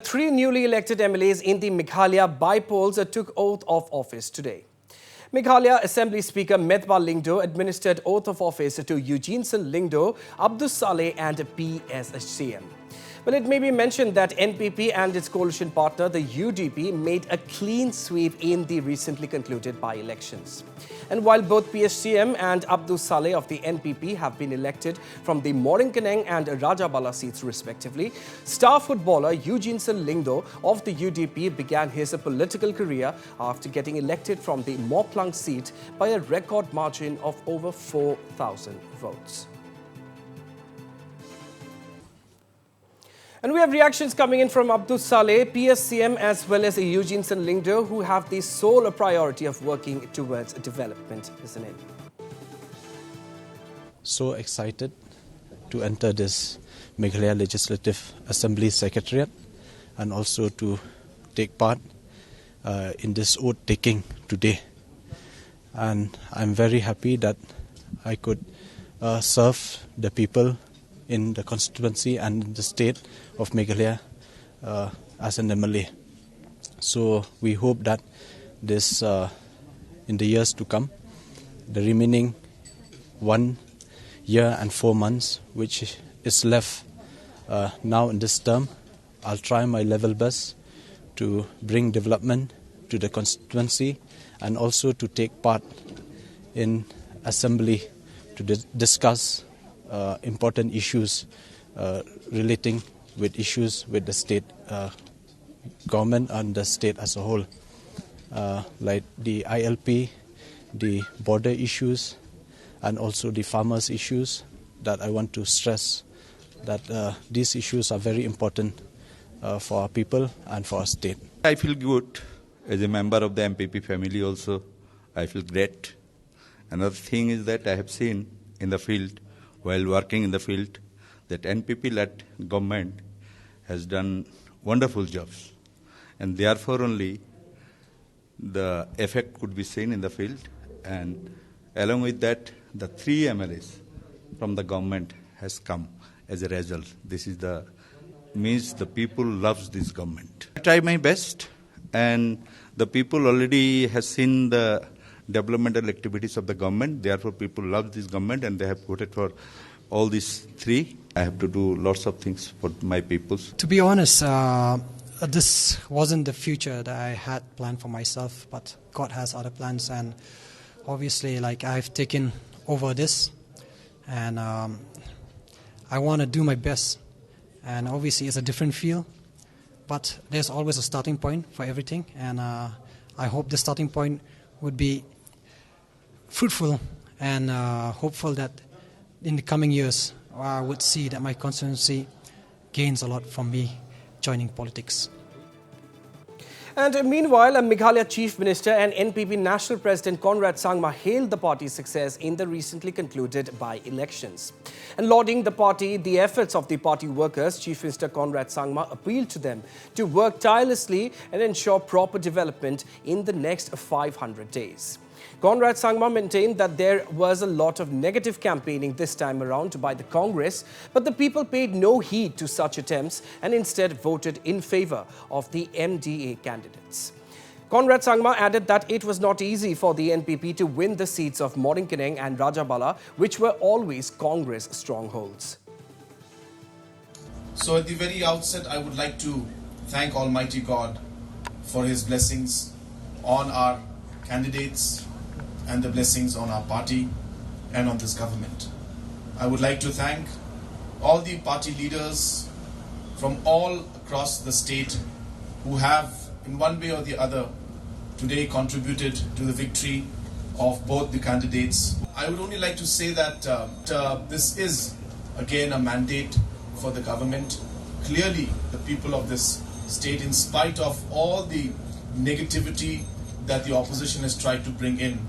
three newly elected MLAs in the Meghalaya By-polls took oath of office today. Meghalaya Assembly Speaker Methpa Lyngdoh administered oath of office to Eugene Lyngdoh, Abdul Saleh and PSCM. Well, it may be mentioned that NPP and its coalition partner, the UDP, made a clean sweep in the recently concluded by-elections. And while both PSCM and Abdul Saleh of the NPP have been elected from the Moringkaneng and Rajabala seats respectively, star footballer Eugene Lyngdoh of the UDP began his political career after getting elected from the Moplang seat by a record margin of over 4,000 votes. And we have reactions coming in from Abdul Saleh, PSCM as well as Eugene Lyngdoh, who have the sole priority of working towards development, isn't it? So excited to enter this Meghalaya Legislative Assembly Secretariat and also to take part in this oath taking today. And I'm very happy that I could serve the people in the constituency and in the state of Meghalaya as an MLA. So we hope that this, in the years to come, the remaining 1 year and 4 months, which is left now in this term, I'll try my level best to bring development to the constituency and also to take part in assembly to discuss important issues relating with issues with the state government and the state as a whole, like the ILP, the border issues, and also the farmers' issues. That I want to stress that these issues are very important for our people and for our state. I feel good as a member of the MPP family also. I feel great. Another thing is that I have seen in the field, while working in the field, that NPP-led government has done wonderful jobs. And therefore only the effect could be seen in the field. And along with that, the 3 MLAs from the government has come as a result. This is means the people loves this government. I try my best, and the people already has seen the developmental activities of the government. Therefore, people love this government and they have voted for all these 3. I have to do lots of things for my people. To be honest, this wasn't the future that I had planned for myself, but God has other plans, and obviously, I've taken over this, and I want to do my best. And obviously, it's a different field, but there's always a starting point for everything, and I hope the starting point would be fruitful, and hopeful that in the coming years I would see that my constituency gains a lot from me joining politics. And meanwhile, Meghalaya Chief Minister and NPP National President Conrad Sangma hailed the party's success in the recently concluded by-elections. And lauding the efforts of the party workers, Chief Minister Conrad Sangma appealed to them to work tirelessly and ensure proper development in the next 500 days. Conrad Sangma maintained that there was a lot of negative campaigning this time around by the Congress, but the people paid no heed to such attempts and instead voted in favor of the MDA candidates. Conrad Sangma added that it was not easy for the NPP to win the seats of Moringkaneng and Rajabala, which were always Congress strongholds. So at the very outset, I would like to thank Almighty God for His blessings on our candidates and the blessings on our party and on this government. I would like to thank all the party leaders from all across the state who have, in one way or the other, today contributed to the victory of both the candidates. I would only like to say that this is again a mandate for the government. Clearly, the people of this state, in spite of all the negativity that the opposition has tried to bring in,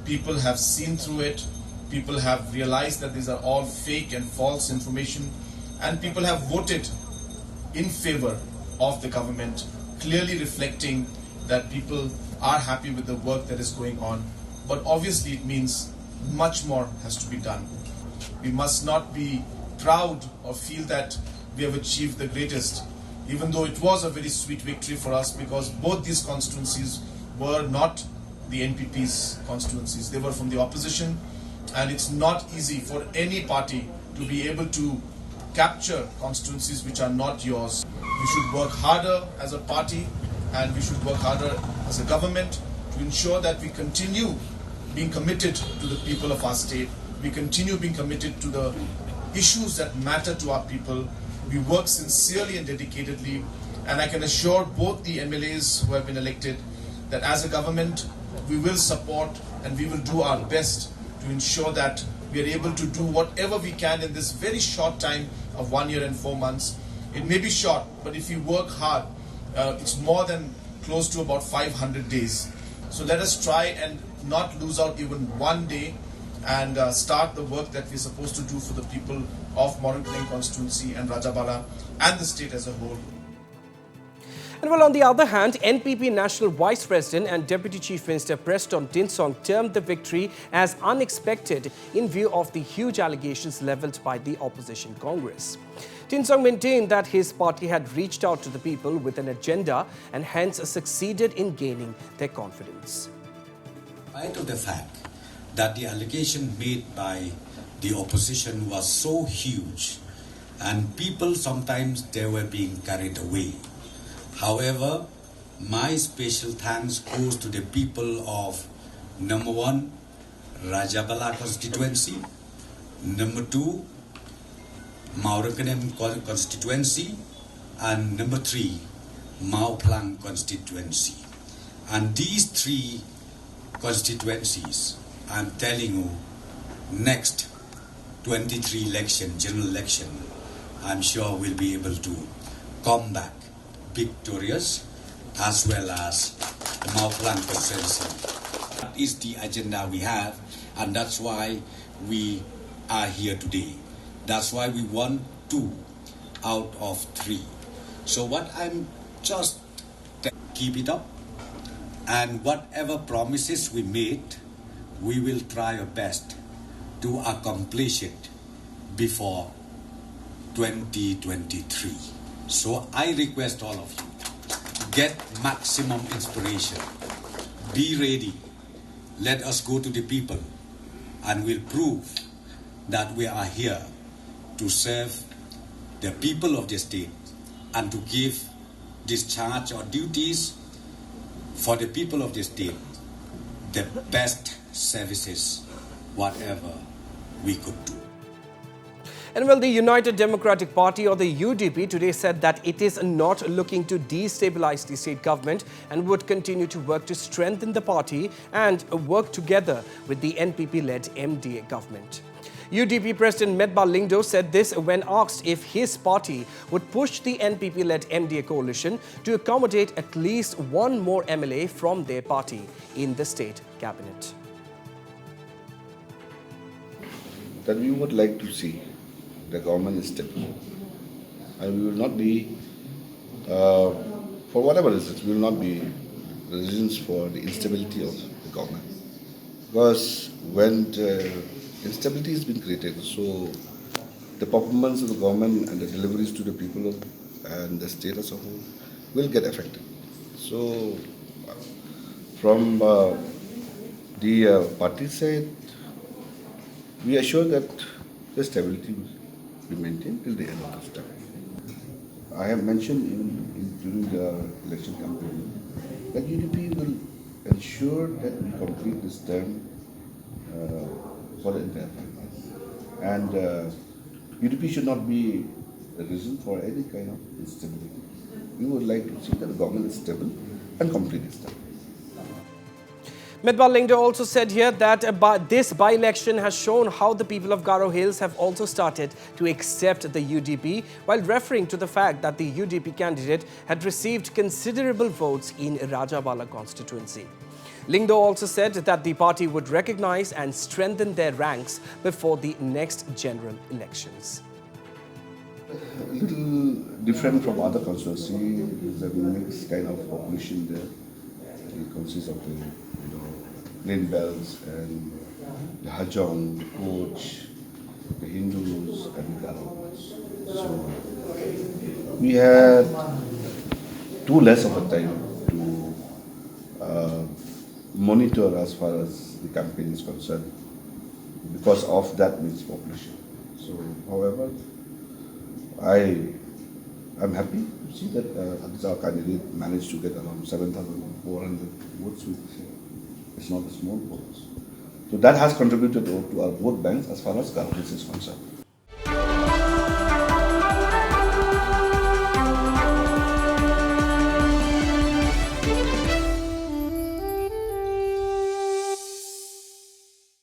people have seen through it, people have realized that these are all fake and false information, and people have voted in favor of the government, clearly reflecting that people are happy with the work that is going on. But obviously it means much more has to be done. We must not be proud or feel that we have achieved the greatest. even though it was a very sweet victory for us, because both these constituencies were not the NPP's constituencies. They were from the opposition, and it's not easy for any party to be able to capture constituencies which are not yours. We should work harder as a party, and we should work harder as a government to ensure that we continue being committed to the people of our state. We continue being committed to the issues that matter to our people. We work sincerely and dedicatedly, and I can assure both the MLAs who have been elected that as a government, we will support and we will do our best to ensure that we are able to do whatever we can in this very short time of 1 year and 4 months. It may be short, but if we work hard, it's more than close to about 500 days. So let us try and not lose out even one day and start the work that we're supposed to do for the people of Modern Plain constituency and Rajabala and the state as a whole. And well, on the other hand, NPP National Vice President and Deputy Chief Minister Preston Tinsong termed the victory as unexpected in view of the huge allegations levelled by the opposition Congress. Tinsong maintained that his party had reached out to the people with an agenda and hence succeeded in gaining their confidence. In spite of the fact that the allegation made by the opposition was so huge and people sometimes they were being carried away. However, my special thanks goes to the people of number 1, Rajabala constituency, number 2, Maurakanem constituency, and number 3, Mau Plang constituency. And these 3 constituencies, I'm telling you, next 23 election, general election, I'm sure we'll be able to come back victorious, as well as the Mau Plang constituency. That is the agenda we have, and that's why we are here today. That's why we won 2 out of 3. So what I'm just keep it up, and whatever promises we made, we will try our best to accomplish it before 2023. So I request all of you, get maximum inspiration, be ready, let us go to the people, and we'll prove that we are here to serve the people of the state and to give discharge or duties for the people of the state, the best services, whatever we could do. And well, the United Democratic Party, or the UDP, today said that it is not looking to destabilize the state government and would continue to work to strengthen the party and work together with the NPP-led MDA government. UDP President Medba Lingdo said this when asked if his party would push the NPP-led MDA coalition to accommodate at least one more MLA from their party in the state cabinet. That we would like to see the government is stable, and we will not be, for whatever reasons, we will not be reasons for the instability of the government. Because when the instability has been created, so the performance of the government and the deliveries to the people and the state as a whole will get affected. So from the party side, we assure that the stability will be maintained till the end of this term. I have mentioned during the election campaign that UDP will ensure that we complete this term for the entire family. And UDP should not be a reason for any kind of instability. We would like to see that the government is stable and complete this term. Medba Lingdo also said here that this by-election has shown how the people of Garo Hills have also started to accept the UDP, while referring to the fact that the UDP candidate had received considerable votes in Rajabala constituency. Lingdo also said that the party would recognize and strengthen their ranks before the next general elections. A little different from other constituencies, is a mixed kind of population there. It consists of the Plain Bells and the Hajong, the Koch, the Hindus and the Garos. So we had too less of a time to monitor as far as the campaign is concerned because of that mixed population. So, however, I'm happy to see that our candidate managed to get around 7,400 votes, which is not a small vote. So that has contributed to our vote banks as far as governance is concerned.